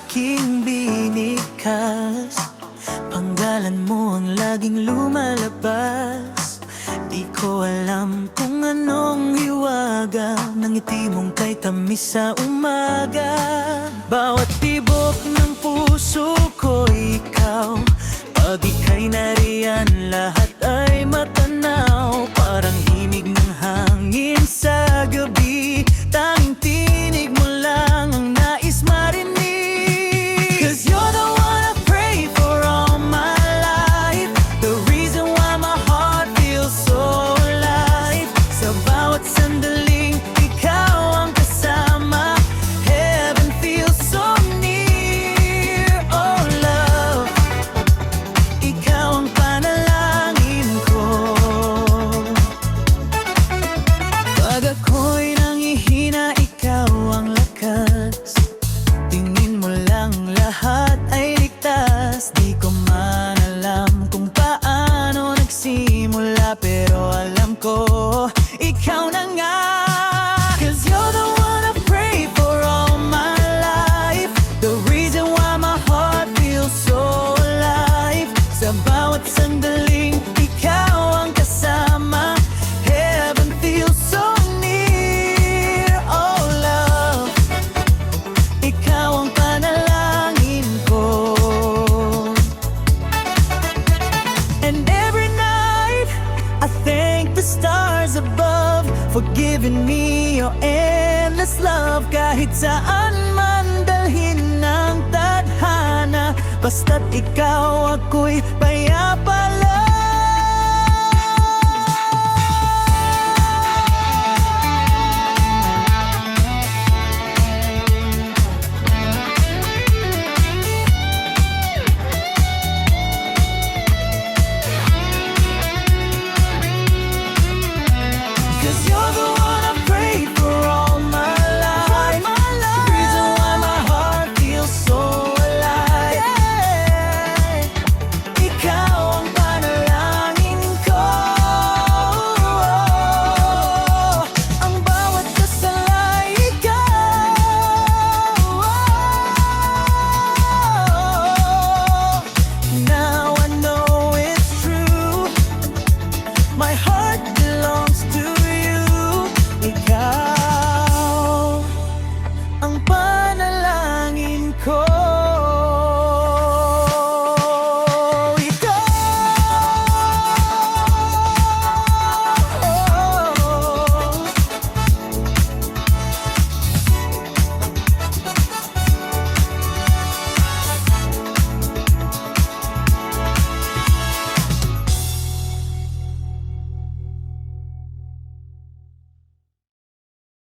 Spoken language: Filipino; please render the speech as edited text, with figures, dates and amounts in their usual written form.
aking binikas. Panggalan mo ang laging lumalabas. Di ko alam kung anong hiwaga ng ngiti mong kay tamis sa umaga. Bawat tibok ng puso ko ikaw. Pag ika'y nariyan, lahat ay matanaw. Parang himig ng hangin sa gabi. Tanging tinig mo lang ang nais marinig. 'Cause you're the one I pray for all my life. The reason why my heart feels so alive. Sa bawat sandaling ikaw ang kasama. Heaven feels so near. Oh love, ikaw ang panalangin ko. Pag ako'y nangihina, ikaw ang lakas. Tingin mo lang lahat ay ligtas. Di ko man alam kung paano nagsimula, pero alam ko ikaw na nga. 'Cause you're the one I pray for all my life. The reason why my heart feels so alive. Sa bawat sandaling ikaw ang kasama. Heaven feels so near. Oh love, ikaw ang panalangin ko. And every night I thank the stars above for giving me your endless love. Kahit saan man dalhin ng tadhana, basta't ikaw ako'y payapa lang. Cause you're the one I pray for all my life. The reason why my heart feels so alive. Ikaw ang panalangin ko. Ang bawat kasala ikaw. Now I know it's true. My heart